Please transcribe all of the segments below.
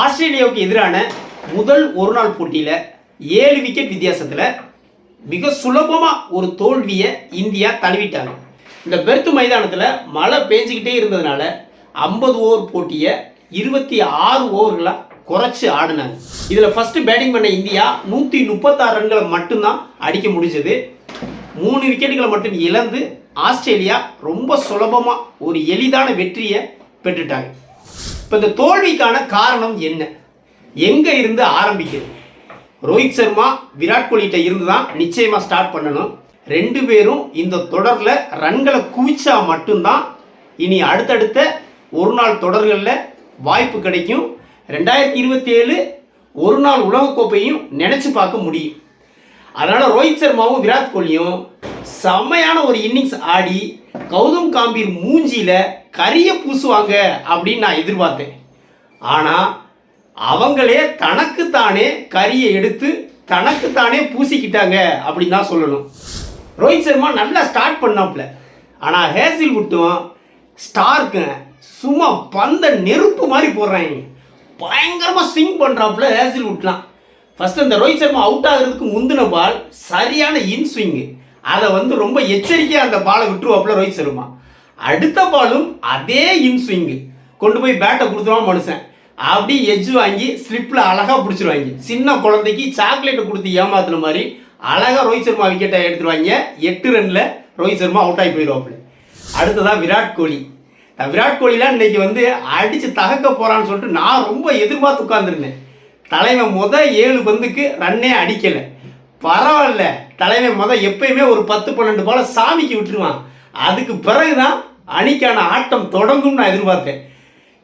ஆஸ்திரேலியாவுக்கு எதிரான முதல் ஒரு நாள் போட்டியில் 7 விக்கெட் வித்தியாசத்தில் மிக சுலபமாக ஒரு தோல்வியை இந்தியா தழுவிட்டாங்க. இந்த பெர்த் மைதானத்தில் மழை பெஞ்சிக்கிட்டே இருந்ததுனால 50 ஓவர் போட்டியை 26 ஓவர்களாக குறைச்சி ஆடினாங்க. இதில் ஃபஸ்ட்டு பேட்டிங் பண்ண இந்தியா 136 ரன்களை மட்டும்தான் அடிக்க முடிஞ்சது. 3 விக்கெட்டுகளை மட்டும் இழந்து ஆஸ்திரேலியா ரொம்ப சுலபமாக ஒரு எளிதான வெற்றியை பெற்றுட்டாங்க. இப்போ இந்த தோல்விக்கான காரணம் என்ன, எங்கே இருந்து ஆரம்பிக்கிறது? ரோஹித் சர்மா விராட் கோலிகிட்ட இருந்து தான் நிச்சயமாக ஸ்டார்ட் பண்ணணும். 2 பேரும் இந்த தொடரில் ரன்களை குவிச்சா மட்டும்தான் இனி அடுத்தடுத்த ஒரு நாள் தொடர்களில் வாய்ப்பு கிடைக்கும். 2027 ஒரு நாள் உலகக்கோப்பையும் நினச்சி பார்க்க முடியும். அதனால் ரோஹித் சர்மாவும் விராட் கோலியும் செம்மையான ஒரு இன்னிங்ஸ் ஆடி கௌதம் காம்பீர் மூஞ்சியில் கரிய பூசுவாங்க அப்படின்னு நான் எதிர்பார்த்தேன். ஆனால் அவங்களே தனக்குத்தானே கரியை எடுத்து தனக்குத்தானே பூசிக்கிட்டாங்க அப்படின்னு தான் சொல்லணும். ரோஹித் சர்மா நல்லா ஸ்டார்ட் பண்ணாப்புல, ஆனால் ஹேசில்வுட்டும் ஸ்டார்க்கும் சும்மா பந்த நெருப்பு மாதிரி போடுறாங்க. பயங்கரமாக ஸ்விங் பண்ணுறாப்புல ஹேசில்வுட்லாம். ஃபஸ்ட்டு இந்த ரோஹித் சர்மா அவுட் ஆகிறதுக்கு முந்தின பால் சரியான இன் ஸ்விங்கு, அதை ரொம்ப எச்சரிக்கையாக அந்த பாலை விட்டுருவாப்புல ரோஹித் சர்மா. அடுத்த பாலும் அதே இன் ஸ்விங்கு, கொண்டு போய் பேட்டை கொடுத்துருவான் மனுஷன். அப்படி எஜ்ஜு வாங்கி ஸ்லிப்பில் அழகாக பிடிச்சிருவாங்க. சின்ன குழந்தைக்கு சாக்லேட்டை கொடுத்து ஏமாத்துன மாதிரி அழகாக ரோஹித் சர்மா விக்கெட்டை எடுத்துருவாங்க. 8 ரனில் ரோஹித் சர்மா அவுட் ஆகி போயிடுவாப்புல. அடுத்ததான் விராட் கோலி. விராட் கோலிலாம் இன்னைக்கு அடித்து தகக்க போகிறான்னு சொல்லிட்டு நான் ரொம்ப எதிர்பார்த்து உட்காந்துருந்தேன். தலைவன் 7 பந்துக்கு ரன்னே அடிக்கலை. பரவாயில்ல, தலைவன் எப்பயுமே ஒரு 10-12 பாலை சாமிக்கு விட்டுருவான். அதுக்கு பிறகுதான் அணிக்கான ஆட்டம் தொடங்கும் நான் எதிர்பார்த்தேன்.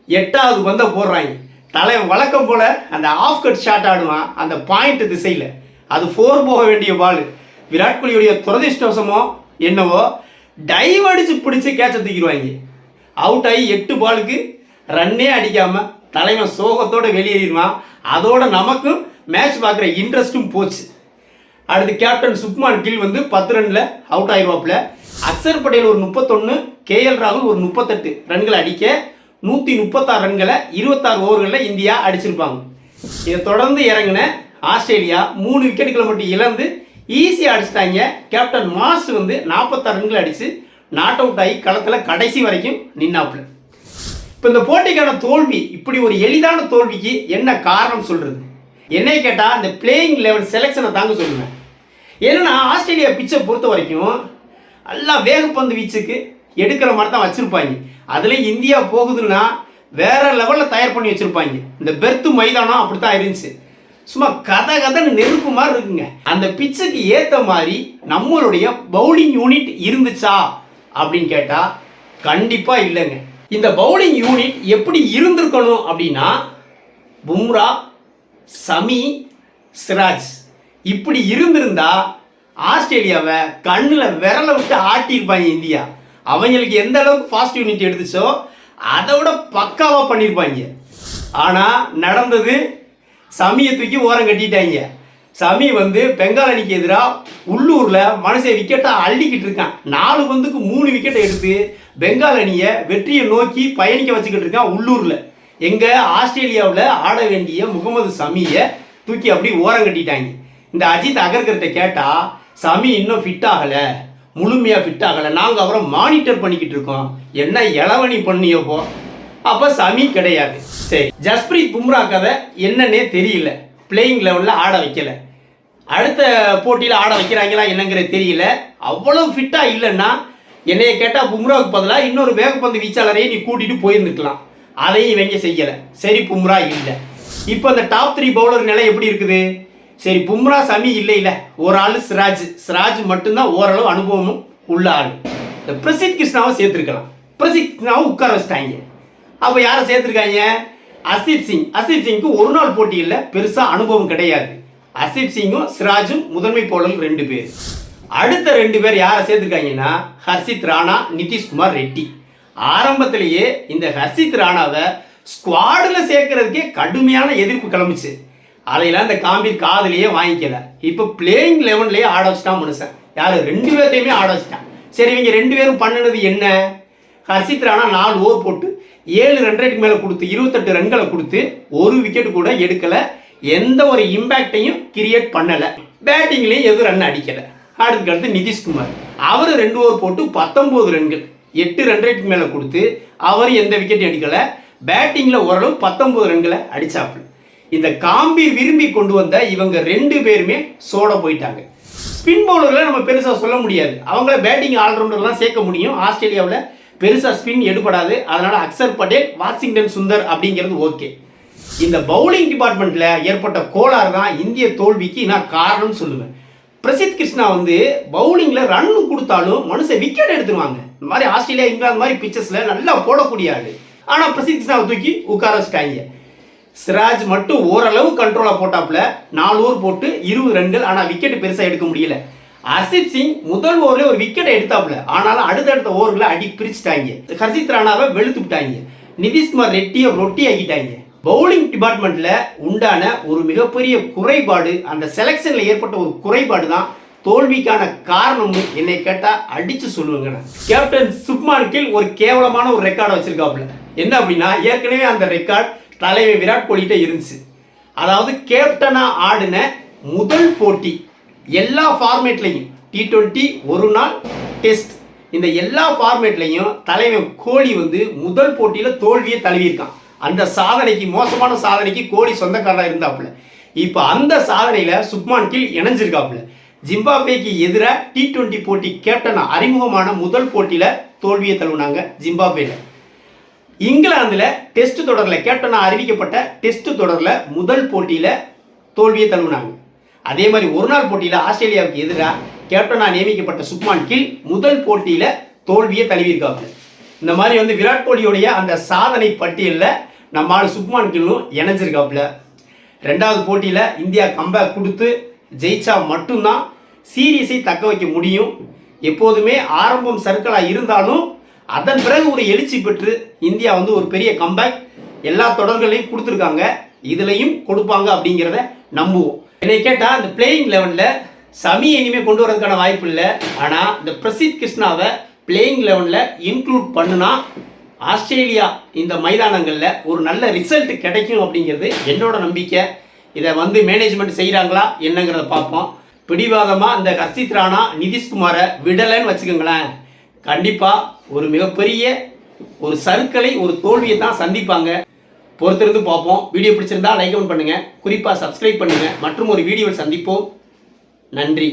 8வது பந்தை போடுறாங்க. தலைவன் வழக்கம் போல் அந்த ஆஃப் கட் ஷாட் ஆடுவான் அந்த பாயிண்ட் திசையில். அது 4 போக வேண்டிய பால். விராட் கோலியுடைய துரதிஷ்டவசமோ என்னவோ டைவ் அடித்து பிடிச்சி கேட்ச தூக்கிடுவாங்க. அவுட் ஆகி 8 பாலுக்கு ரன்னே அடிக்காமல் தலைவன் சோகத்தோடு வெளியேறிடுவான். அதோட நமக்கும் மேட்ச் பார்க்குற இன்ட்ரெஸ்ட்டும் போச்சு. அடுத்து கேப்டன் சுப்மான் கில் 10 ரனில் அவுட் ஆகிடுவாப்புல. அக்சர் பட்டேல் ஒரு 31, KL ராகுல் ஒரு 38 ரன்களை அடிக்க 136 ரன்களை 26 ஓவர்களில் இந்தியா அடிச்சிருப்பாங்க. இதை தொடர்ந்து இறங்கின ஆஸ்திரேலியா 3 விக்கெட்டுகளை மட்டும் இழந்து ஈஸியாக அடிச்சிட்டாங்க. கேப்டன் மாஸ் 46 ரன்கள் அடித்து நாட் அவுட் ஆகி களத்தில் கடைசி வரைக்கும் நின்னாப்புல. இப்போ இந்த போட்டிக்கான தோல்வி, இப்படி ஒரு எளிதான தோல்விக்கு என்ன காரணம் சொல்கிறது? என்னை கேட்டால் இந்த பிளேயிங் லெவல் செலெக்ஷனை தாங்க சொல்லுவேன். ஏன்னா ஆஸ்திரேலியா பிச்சை பொறுத்த வரைக்கும் நல்லா வேகப்பந்து வீச்சுக்கு எடுக்கிற மாதிரி தான் வச்சுருப்பாங்க. அதில் இந்தியா போகுதுன்னா வேற லெவலில் தயார் பண்ணி வச்சுருப்பாங்க. இந்த பெர்த் மைதானம் அப்படி தான் இருந்துச்சு. சும்மா கதன்னு நெருப்பு மாதிரி இருக்குங்க. அந்த பிச்சுக்கு ஏற்ற மாதிரி நம்மளுடைய பவுலிங் யூனிட் இருந்துச்சா அப்படின்னு கேட்டால் கண்டிப்பாக இல்லைங்க. இந்த பவுலிங் யூனிட் எப்படி இருந்திருக்கணும் அப்படின்னா, பும்ரா, சமி, சிராஜ் இப்படி இருந்திருந்தா ஆஸ்திரேலியாவை கண்ணில் விரலை விட்டு ஆட்டியிருப்பாங்க இந்தியா. அவங்களுக்கு எந்த அளவுக்கு ஃபாஸ்ட் யூனிட் எடுத்துச்சோ அதை விட பக்காவாக பண்ணியிருப்பாங்க. ஆனால் நடந்தது, சமியை தூக்கி ஓரம் கட்டிட்டாங்க. சமி பெங்கால் அணிக்கு எதிராக உள்ளூரில் மனுஷன் விக்கெட்டை அள்ளிக்கிட்டு இருக்கான். 4 பந்துக்கு 3 விக்கெட்டை எடுத்து பெங்கால் அணியை வெற்றியை நோக்கி பயணிக்க வச்சுக்கிட்டு இருக்கான் உள்ளூரில். எங்கள் ஆஸ்திரேலியாவில் ஆட வேண்டிய முகமது சமியை தூக்கி அப்படி ஓரம் கட்டிட்டாங்க. இந்த அஜித் அகர்கர்கிட்ட கேட்டால் சமி இன்னும் ஃபிட் ஆகலை, முழுமையாக ஃபிட் ஆகலை, நாங்கள் அவரை மானிட்டர் பண்ணிக்கிட்டு இருக்கோம், என்ன இளவணி பண்ணியப்போ. அப்போ சமி கிடையாது. சரி, ஜஸ்பிரீத் பும்ரா கதை என்னன்னே தெரியல, பிளேயிங் லெவலில் ஆட வைக்கல. அடுத்த போட்டியில் ஆட வைக்கிறாங்களா என்னங்கிறது தெரியல. அவ்வளோ ஃபிட்டாக இல்லைன்னா என்னைய கேட்டால் பும்ராவுக்கு பதிலாக இன்னொரு வேகப்பந்து வீச்சாளரையே நீ கூட்டிகிட்டு போயிருந்துக்கலாம். அதையும் இவங்க செய்யலை. சரி, பும்ரா இல்லை. இப்போ அந்த டாப் 3 பவுலர் நிலை எப்படி இருக்குது? சரி, பும்ரா சமி இல்லை, ஒரு ஆள் சிராஜ் மட்டும்தான் ஓரளவு அனுபவமும் உள்ள ஆள். இந்த பிரசித் கிருஷ்ணாவை சேர்த்துருக்கலாம். பிரசித் கிருஷ்ணாவை உட்கார வச்சிட்டாங்க. அப்போ யாரை சேர்த்துருக்காங்க? அர்ஷதீப் சிங். அர்ஷதீப் சிங்க்கு ஒரு நாள் போட்டியில் பெருசாக அனுபவம் கிடையாது. அர்ஷதீப் சிங்கும் சிராஜும் முதன்மை பவுலர் 2 பேர். அடுத்த 2 பேர் யாரை சேர்த்துருக்காங்கன்னா ஹர்ஷித் ராணா, நிதிஷ்குமார் ரெட்டி. ஆரம்பத்திலேயே இந்த ஹர்ஷித் ராணாவை ஸ்குவாடில் சேர்க்கறதுக்கே கடுமையான எதிர்ப்பு கிளம்பிச்சு. அதையெல்லாம் இந்த காம்பீர் காதலையே வாங்கிக்கல. இப்போ பிளேயிங் லெவன்லேயே ஆட வச்சுட்டான் மனுஷன். யார்? 2 பேர்த்தையுமே ஆட வச்சுட்டான். சரி, இவங்க 2 பேரும் பண்ணினது என்ன? ஹர்ஷித் ராணா 4 ஓவர் போட்டு 7 ரன் ரேட்டுக்கு மேலே கொடுத்து 28 ரன்களை கொடுத்து ஒரு விக்கெட் கூட எடுக்கலை, எந்த ஒரு இம்பேக்டையும் கிரியேட் பண்ணலை, பேட்டிங்லேயும் எதுவும் ரன் அடிக்கலை. அடுத்து நிதிஷ்குமார், அவர் 2 ஓவர் போட்டு 19 ரன்கள் 8 ரன் ரேட்டுக்கு மேலே கொடுத்து அவர் எந்த விக்கெட்டும் எடுக்கலை, பேட்டிங்கில் ஓரளவு 19 ரன்களை அடிச்சாப்புல. இந்த காம்பீர் விரும்பி கொண்டு வந்த இவங்க 2 பேருமே சோட போயிட்டாங்க. ஸ்பின் பவுலரில் நம்ம பெருசாக சொல்ல முடியாது, அவங்கள பேட்டிங் ஆல்ரவுண்டர்லாம் சேர்க்க முடியும். ஆஸ்திரேலியாவில் பெருசாக ஸ்பின் எடுபடாது, அதனால் அக்சர் பட்டேல், வாஷிங்டன் சுந்தர் அப்படிங்கிறது ஓகே. இந்த பவுலிங் டிபார்ட்மெண்ட்டில் ஏற்பட்ட கோளாறு தான் இந்திய தோல்விக்கு நான் காரணம்னு சொல்லுவேன். பிரசித் கிருஷ்ணா வந்து பவுலிங்கில் ரன் கொடுத்தாலும் மனுஷன் விக்கெட் எடுத்துருவாங்க. இந்த மாதிரி ஆஸ்திரேலியா, இங்கிலாந்து மாதிரி பிச்சர்ஸில் நல்லா போடக்கூடிய ஆள். ஆனால் பிரசித் கிருஷ்ணாவை தூக்கி உட்கார வச்சுட்டாங்க. சிராஜ் மட்டும் ஓரளவு கண்ட்ரோலாக போட்டாப்புல 4 ஓவர் போட்டு 20 ரன்கள், ஆனால் விக்கெட் பெருசாக எடுக்க முடியல. ஹர்ஷித் சிங் முதல் ஓவரில் ஒரு விக்கெட்டை எடுத்தாப்புல, ஆனாலும் அடுத்தடுத்த ஓவர்களை அடி பிரிச்சுட்டாங்க. ஹர்ஷித் ராணாவை வெளுத்து விட்டாங்க. நிதிஷ்குமார் ரெட்டியை ரொட்டி ஆக்கிட்டாங்க. பவுலிங் டிபார்ட்மெண்ட்டில் உண்டான ஒரு மிகப்பெரிய குறைபாடு, அந்த செலெக்ஷனில் ஏற்பட்ட ஒரு குறைபாடு தான் தோல்விக்கான காரணம்னு என்னை கேட்டால் அடித்து சொல்லுவேங்க. கேப்டன் சுப்மான் கில் ஒரு கேவலமான ஒரு ரெக்கார்டை வச்சிருக்காப்புல. என்ன அப்படின்னா, ஏற்கனவே அந்த ரெக்கார்ட் தலைவர் விராட் கோலிகிட்ட இருந்துச்சு. அதாவது கேப்டனாக ஆடின முதல் போட்டி எல்லா ஃபார்மேட்லையும், T20, ஒரு நாள், டெஸ்ட், இந்த எல்லா ஃபார்மேட்லையும் தலைவன் கோலி வந்து முதல் போட்டியில் தோல்வியை தழுவியிருக்கான். அந்த சாதனைக்கு, மோசமான சாதனைக்கு கோலி சொந்தக்காரராக இருந்தாப்புல. இப்போ அந்த சாதனையில் சுப்மான் கில் இணைஞ்சிருக்காப்புல. ஜிம்பாப்வேக்கு எதிராக T20 போட்டி கேப்டனாக அறிமுகமான முதல் போட்டியில் தோல்வியை தழுவினாங்க ஜிம்பாப்வேல. இங்கிலாந்தில் டெஸ்ட் தொடரில் கேப்டனாக அறிவிக்கப்பட்ட டெஸ்ட் தொடரில் முதல் போட்டியில் தோல்வியை தழுவினாங்க. அதே மாதிரி ஒரு நாள் போட்டியில் ஆஸ்திரேலியாவுக்கு எதிராக கேப்டனாக நியமிக்கப்பட்ட சுப்மான் கில் முதல் போட்டியில் தோல்வியை தழுவியிருக்காப்புல. இந்த மாதிரி வந்து விராட் கோலியோடைய அந்த சாதனை பட்டியலில் நம்மால் சுப்மான் கில்லும் இணைஞ்சிருக்காப்புல. 2வது போட்டியில் இந்தியா கம்பேக் கொடுத்து ஜெயிச்சா மட்டும்தான் சீரீஸை தக்க வைக்க முடியும். எப்போதுமே ஆரம்பம் சர்க்கிளாக இருந்தாலும் அதன் பிறகு ஒரு எழுச்சி பெற்று இந்தியா வந்து ஒரு பெரிய கம்பேக் எல்லா தொடர்களையும் கொடுத்துருக்காங்க, இதுலையும் கொடுப்பாங்க அப்படிங்கிறத நம்புவோம். என்னை கேட்டால் இந்த பிளேயிங் லெவனில் சமி இனிமேல் கொண்டு வரதுக்கான வாய்ப்பு இல்லை. ஆனால் இந்த பிரசித் கிருஷ்ணாவை பிளேயிங் லெவனில் இன்க்ளூட் பண்ணுனா ஆஸ்திரேலியா இந்த மைதானங்களில் ஒரு நல்ல ரிசல்ட் கிடைக்கும் அப்படிங்கிறது என்னோட நம்பிக்கை. இதை வந்து மேனேஜ்மெண்ட் செய்கிறாங்களா என்னங்கிறத பார்ப்போம். பிடிவாதமாக இந்த ஹர்ஷித் ராணா, நிதிஷ்குமாரை விடலைன்னு வச்சுக்கோங்களேன், கண்டிப்பாக ஒரு மிகப்பெரிய ஒரு சர்க்கிளை, ஒரு தோல்வியை தான் சந்திப்பாங்க. பொறுத்திருந்து பார்ப்போம். வீடியோ பிடிச்சிருந்தா லைக் கமெண்ட் பண்ணுங்கள், குறிப்பாக சப்ஸ்கிரைப் பண்ணுங்கள். மற்றும் ஒரு வீடியோவில் சந்திப்போம். நன்றி.